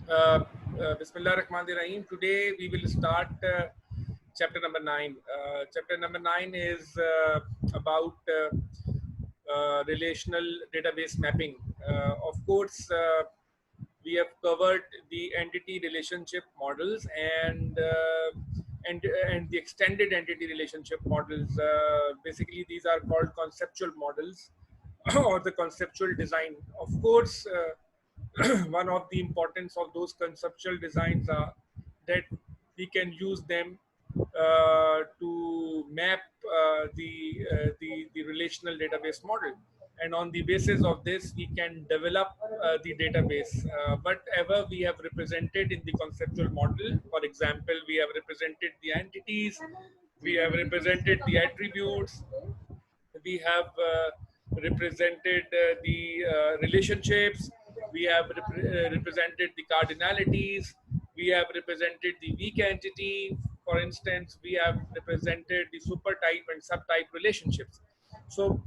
Bismillah Rahman Rahim. Today we will start chapter number 9. Chapter number 9 is about relational database mapping. Of course, we have covered the entity relationship models and the extended entity relationship models. Basically, these are called conceptual models or the conceptual design. Of course, one of the importance of those conceptual designs are that we can use them to map the relational database model, and on the basis of this we can develop the database. Whatever we have represented in the conceptual model, for example, we have represented the entities, we have represented the attributes, we have represented the relationships, we have represented the cardinalities, we have represented the weak entity, for instance, we have represented the supertype and subtype relationships. So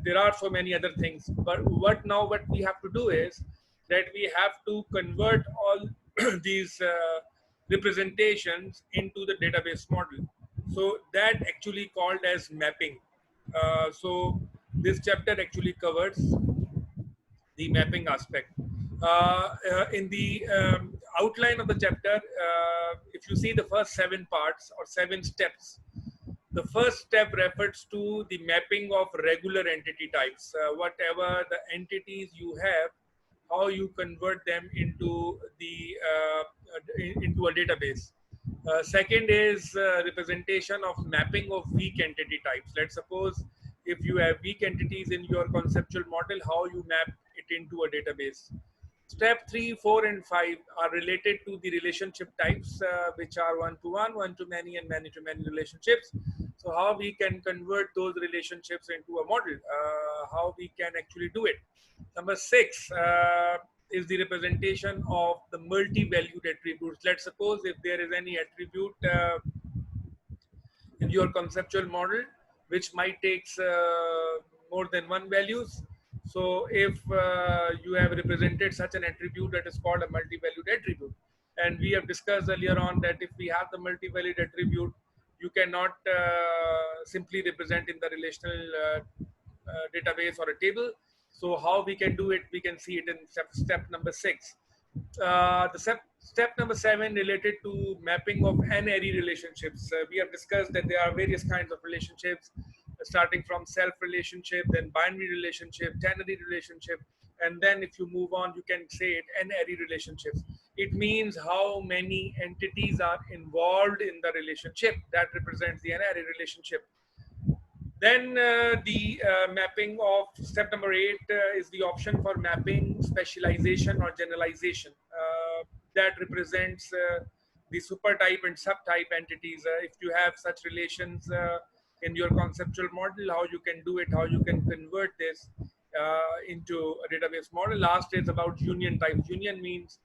there are so many other things, but what we have to do is that we have to convert all these representations into the database model. So that actually called as mapping. So this chapter actually covers the mapping aspect. In the outline of the chapter, if you see the first 7 parts or 7 steps, the first step refers to the mapping of regular entity types. Whatever the entities you have, how you convert them into a database. Second is representation of mapping of weak entity types. Let's suppose if you have weak entities in your conceptual model, how you map it into a database. Step 3, 4, and 5 are related to the relationship types, which are one-to-one, one-to-many, and many-to-many relationships. So how we can convert those relationships into a model, how we can actually do it. Number 6 is the representation of the multi-valued attributes. Let's suppose if there is any attribute in your conceptual model which might takes more than one values. So if you have represented such an attribute, that is called a multi-valued attribute. And we have discussed earlier on that if we have the multi-valued attribute, you cannot simply represent in the relational database or a table. So how we can do it, we can see it in step number 6. Step number 7 related to mapping of n-ary relationships. We have discussed that there are various kinds of relationships, starting from self relationship, then binary relationship, ternary relationship, and then if you move on, you can say it n-ary relationships. It means how many entities are involved in the relationship. That represents the n-ary relationship. Then the mapping of step number 8 is the option for mapping specialization or generalization. That represents the supertype and subtype entities. If you have such relations in your conceptual model, how you can do it, how you can convert this into a database model. Last is about union types. Union means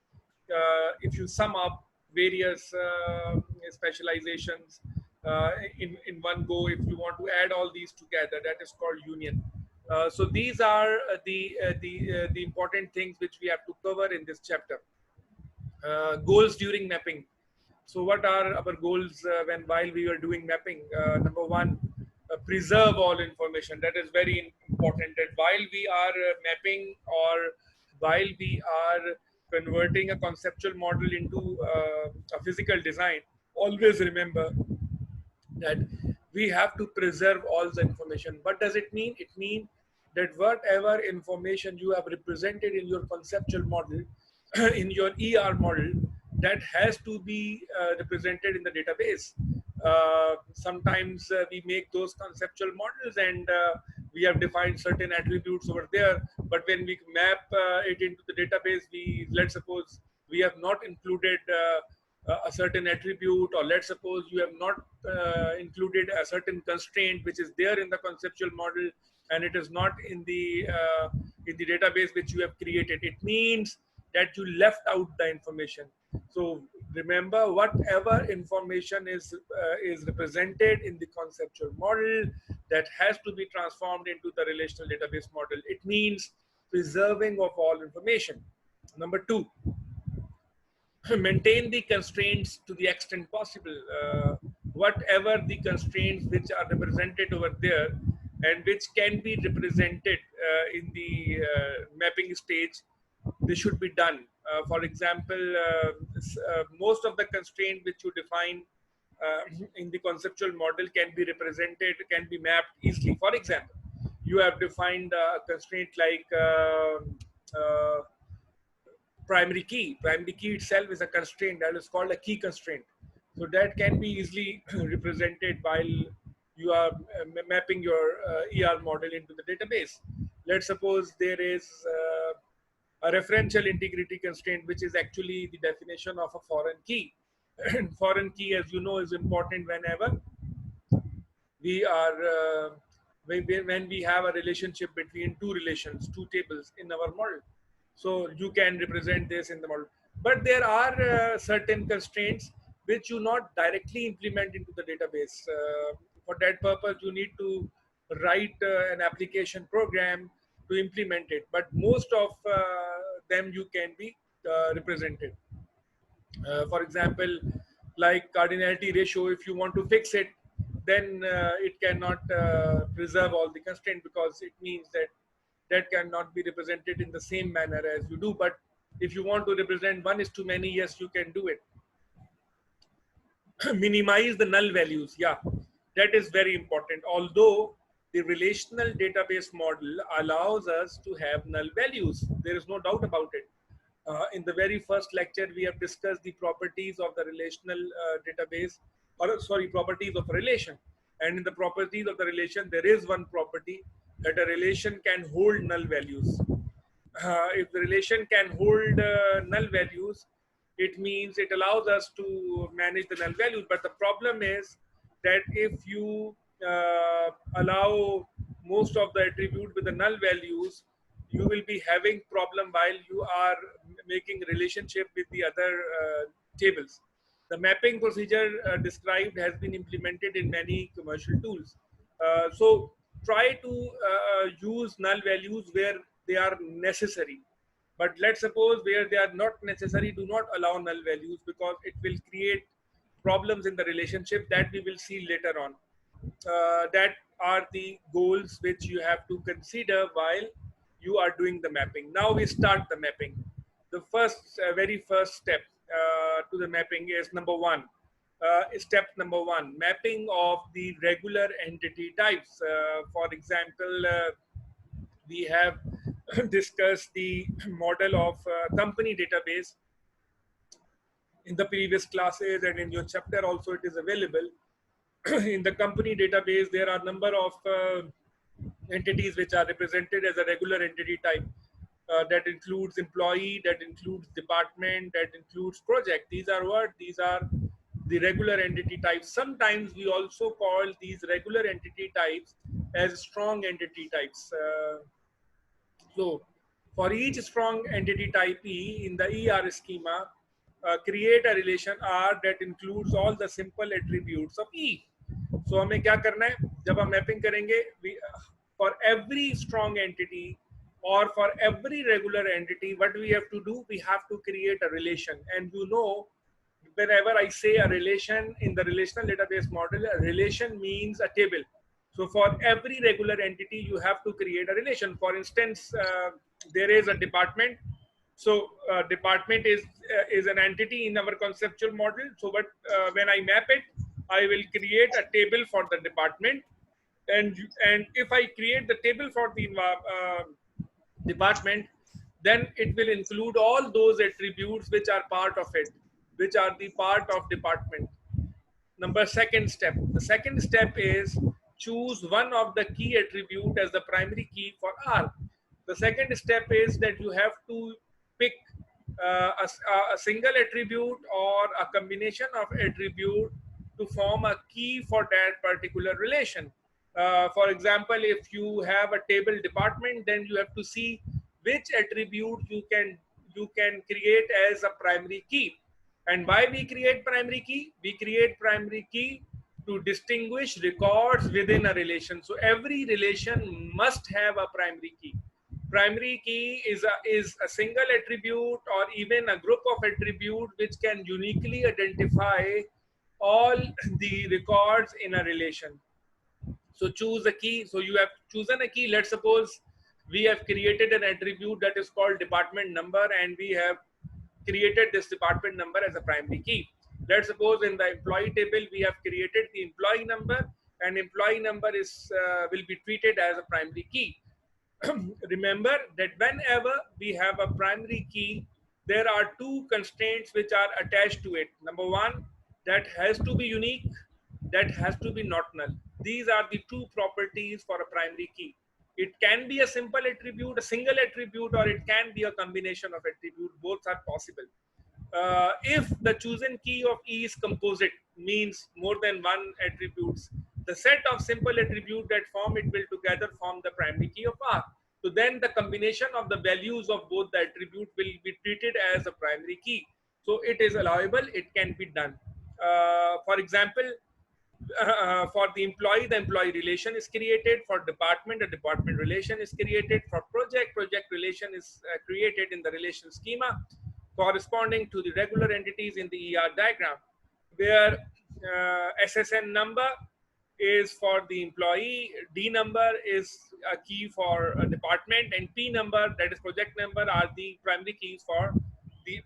if you sum up various specializations in one go, if you want to add all these together, that is called union. So these are the important things which we have to cover in this chapter. Goals during mapping. So what are our goals while we are doing mapping? Number one, preserve all information. That is very important. That while we are mapping or while we are converting a conceptual model into a physical design, always remember that we have to preserve all the information. What does it mean? It means that whatever information you have represented in your conceptual model, in your ER model, that has to be represented in the database. Sometimes we make those conceptual models and we have defined certain attributes over there, but when we map it into the database, let's suppose we have not included a certain attribute, or let's suppose you have not included a certain constraint which is there in the conceptual model and it is not in the database which you have created. It means that you left out the information. So remember, whatever information is represented in the conceptual model, that has to be transformed into the relational database model. It means preserving of all information. Number 2, maintain the constraints to the extent possible. Whatever the constraints which are represented over there and which can be represented in the mapping stage, they should be done. For example, most of the constraints which you define in the conceptual model can be represented, can be mapped easily. For example, you have defined a constraint like primary key. Primary key itself is a constraint that is called a key constraint. So that can be easily represented while you are mapping your ER model into the database. Let's suppose there is a referential integrity constraint, which is actually the definition of a foreign key. Foreign key, as you know, is important whenever we are when we have a relationship between two relations, two tables in our model. So you can represent this in the model. But there are certain constraints which you not directly implement into the database. For that purpose, you need to write an application program to implement it. But most of them you can be represented. For example, like cardinality ratio, if you want to fix it, then it cannot preserve all the constraint, because it means that that cannot be represented in the same manner as you do. But if you want to represent one is too many, yes, you can do it. Minimize the null values. Yeah, that is very important. Although the relational database model allows us to have null values, there is no doubt about it. In the very first lecture, we have discussed the properties of the relational database, or sorry, properties of a relation. And in the properties of the relation, there is one property that a relation can hold null values. If the relation can hold null values, it means it allows us to manage the null values. But the problem is that if you allow most of the attribute with the null values, you will be having problem while you are making relationship with the other tables. The mapping procedure described has been implemented in many commercial tools. So try to use null values where they are necessary. But let's suppose where they are not necessary, do not allow null values, because it will create problems in the relationship that we will see later on. That are the goals which you have to consider while you are doing the mapping. Now we start the mapping. The very first step to the mapping is number one. Step number one, mapping of the regular entity types. For example, we have discussed the model of company database in the previous classes, and in your chapter also it is available. In the company database, there are a number of entities which are represented as a regular entity type. That includes employee, that includes department, that includes project. These are what? These are the regular entity types. Sometimes we also call these regular entity types as strong entity types. So for each strong entity type E in the ER schema, create a relation R that includes all the simple attributes of E. So हमें क्या करना है जब हम mapping करेंगे, for every strong entity or for every regular entity, what we have to do, we have to create a relation. And you know, whenever I say a relation in the relational database model, a relation means a table. So for every regular entity, you have to create a relation. For instance, there is a department. So department is an entity in our conceptual model. So but when I map it, I will create a table for the department. And if I create the table for the department, then it will include all those attributes which are part of it, which are the part of department. Second step. The second step is choose one of the key attribute as the primary key for R. The second step is that you have to pick a single attribute or a combination of attribute to form a key for that particular relation. For example, if you have a table department, then you have to see which attribute you can create as a primary key. And why we create primary key? We create primary key to distinguish records within a relation. So every relation must have a primary key. Primary key is a single attribute or even a group of attributes which can uniquely identify all the records in a relation. So choose a key. So you have chosen a key. Let's suppose we have created an attribute that is called department number, and we have created this department number as a primary key. Let's suppose in the employee table we have created the employee number, and employee number is will be treated as a primary key. Remember that whenever we have a primary key, there are two constraints which are attached to it. Number one, that has to be unique, that has to be not null. These are the two properties for a primary key. It can be a simple attribute, a single attribute, or it can be a combination of attributes. Both are possible. If the chosen key of E is composite, means more than one attributes, the set of simple attributes that form it will together form the primary key of R. So then the combination of the values of both the attribute will be treated as a primary key. So it is allowable, it can be done. For example, for the employee relation is created. For department, a department relation is created. For project relation is created in the relation schema corresponding to the regular entities in the ER diagram, where SSN number is for the employee, D number is a key for a department, and P number, that is project number, are the primary keys for the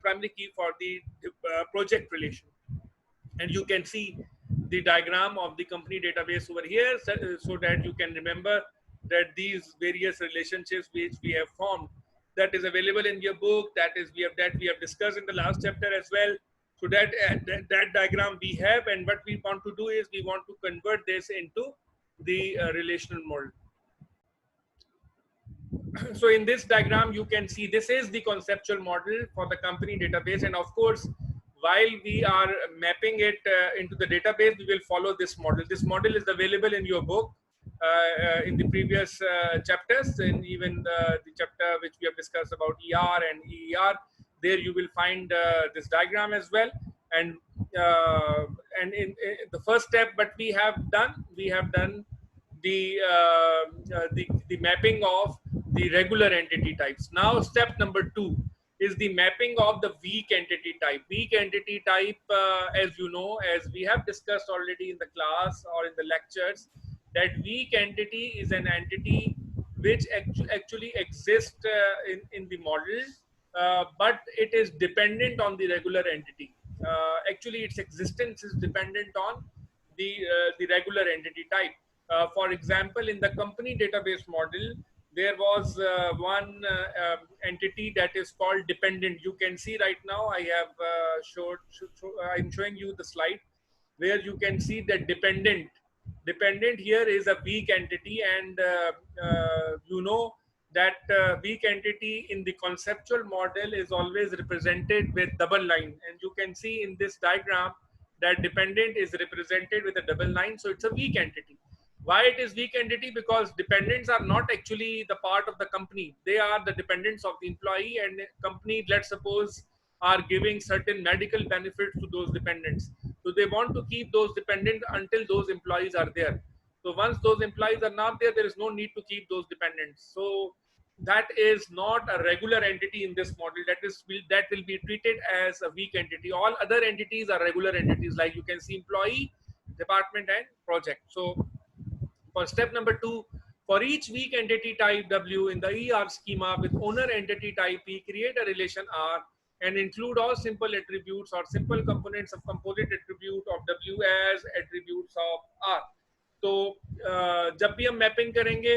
project relation. And you can see the diagram of the company database over here, so that you can remember that these various relationships which we have formed, that is available in your book, that we have discussed in the last chapter as well. So that diagram we have, and what we want to do is we want to convert this into the relational model. So in this diagram you can see this is the conceptual model for the company database, and of course while we are mapping it into the database, we will follow this model. This model is available in your book, in the previous chapters, and even the chapter which we have discussed about ER and EER. There you will find this diagram as well. And in the first step, what we have done the mapping of the regular entity types. Now step number 2 is the mapping of the weak entity type. Weak entity type, as you know, as we have discussed already in the class or in the lectures, that weak entity is an entity which actually exists in the model, but it is dependent on the regular entity. Actually, its existence is dependent on the regular entity type. For example, in the company database model, there was one entity that is called dependent. You can see right now I have I'm showing you the slide where you can see that dependent here is a weak entity, and you know that weak entity in the conceptual model is always represented with double line, and you can see in this diagram that dependent is represented with a double line, so it's a weak entity. Why it is weak entity? Because dependents are not actually the part of the company. They are the dependents of the employee, and company, let's suppose, are giving certain medical benefits to those dependents. So they want to keep those dependents until those employees are there. So once those employees are not there, there is no need to keep those dependents. So that is not a regular entity in this model. That will be treated as a weak entity. All other entities are regular entities, like you can see employee, department, and project. So for step number 2, for each weak entity type W in the ER schema with owner entity type P, create a relation R and include all simple attributes or simple components of composite attribute of W as attributes of R. तो जब भी हम mapping करेंगे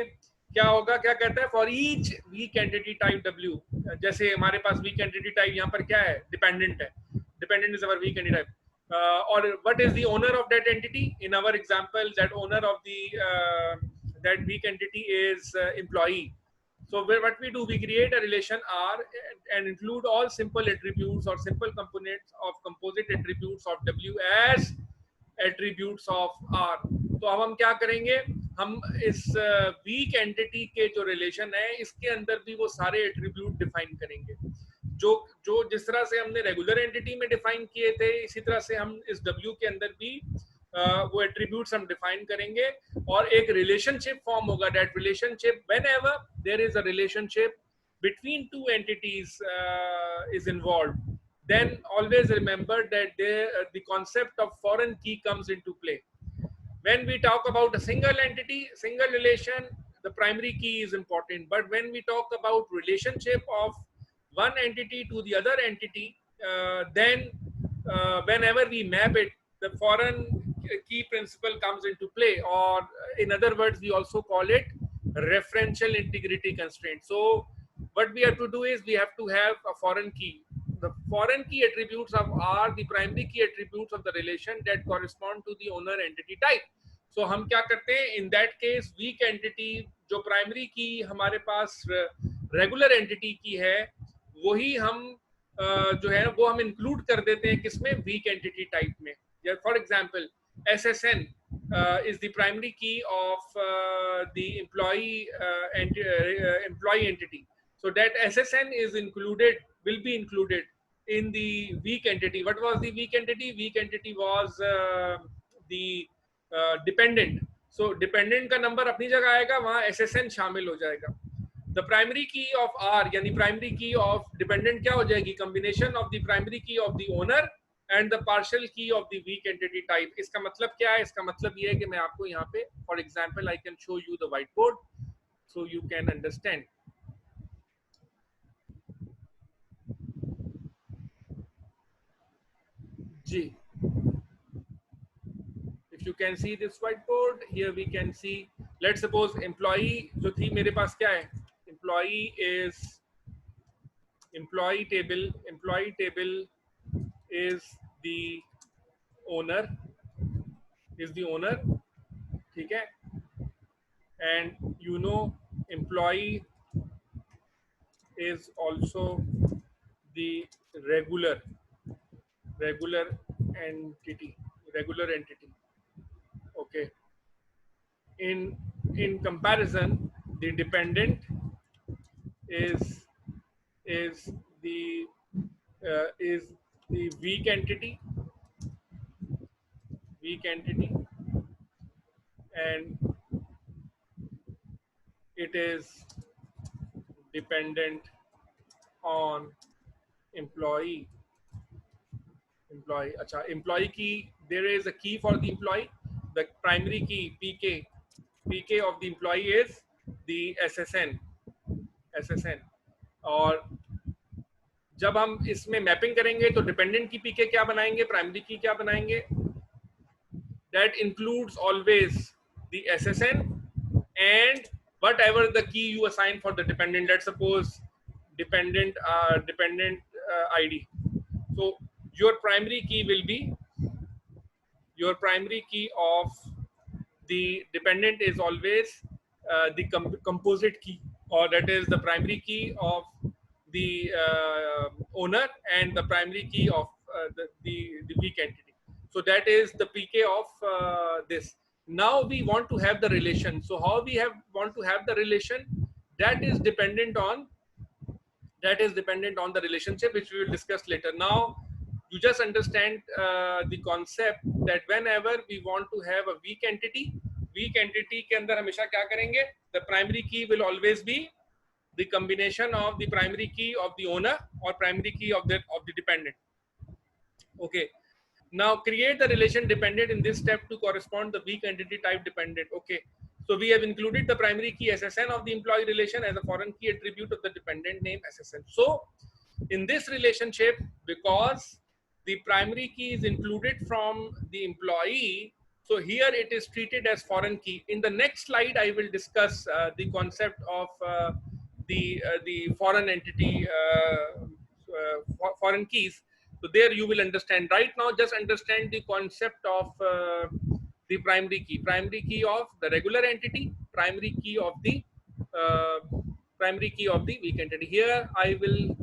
क्या होगा, क्या कहता है, for each weak entity type W, जैसे हमारे पास वीक एंटिटी टाइप यहाँ पर क्या है, डिपेंडेंट है, dependent is our weak entity type. Or what is the owner of that entity? In our example, that owner of that weak entity is employee. So what we do, we create a relation R and include all simple attributes or simple components of composite attributes of W as attributes of R. तो अब हम क्या करेंगे, हम इस weak entity के जो relation है इसके अंदर भी वो सारे attribute define करेंगे. जो जिस तरह से हमने रेगुलर एंटिटी में डिफाइन किए थे, इसी तरह से हम इस W के अंदर भी वो एट्रीब्यूट्स हम डिफाइन करेंगे और एक रिलेशनशिप फॉर्म होगा. That relationship, whenever there is a relationship between two entities is involved, then always remember that the concept of foreign key comes into play. When we talk about a single entity, single relation, the primary key is important. But when we talk about relationship of one entity to the other entity, then whenever we map it, the foreign key principle comes into play, or in other words, we also call it referential integrity constraint. So what we have to do is we have to have a foreign key. The foreign key attributes are the primary key attributes of the relation that correspond to the owner entity type. So हम क्या करते हैं, in that case weak entity जो primary key हमारे पास regular entity की है, वही हम जो है वो हम include कर देते हैं किसमें, weak entity type में. For example, SSN is the primary key of the employee entity. So that SSN is included, will be included in the weak entity. What was the weak entity? Weak entity was the dependent. So dependent का number अपनी जगह आएगा, वहाँ SSN शामिल हो जाएगा. The primary key of R, यानी primary key of dependent क्या हो जाएगी? Combination of the primary key of the owner and the partial key of the weak entity type. इसका मतलब क्या है? इसका मतलब ये है कि मैं आपको यहाँ पे, for example, I can show you the whiteboard so you can understand. G. If you can see this whiteboard, here we can see, let's suppose employee जो थी मेरे पास क्या है? Employee is employee table is the owner, ठीक है? And you know employee is also the regular entity. Okay. In comparison, the dependent is the weak entity, and it is dependent on employee. Acha, employee key, there is a key for the employee. The primary key PK of the employee is the SSN. और जब हम इसमें mapping करेंगे तो dependent की पीके क्या बनाएंगे, primary की क्या बनाएंगे? That includes always the SSN and whatever the key you assign for the dependent. Let's suppose dependent ID. So your primary key will be, your primary key of the dependent is always the composite key, or that is the primary key of the owner and the primary key of the weak entity. So that is the PK of this. Now we want to have the relation. So how we want to have the relation? That is dependent on the relationship, which we will discuss later. Now you just understand the concept that whenever we want to have a weak entity के अंदर हमेशा क्या करेंगे? The primary key will always be the combination of the primary key of the owner or primary key of the dependent. Okay. Now create the relation dependent in this step to correspond the weak entity type dependent. Okay. So we have included the primary key SSN of the employee relation as a foreign key attribute of the dependent name SSN. So in this relationship, because the primary key is included from the employee, so here it is treated as foreign key. In the next slide, I will discuss the concept of the foreign entity, foreign keys. So there you will understand. Right now, just understand the concept of the primary key of the regular entity, primary key of the weak entity. Here I will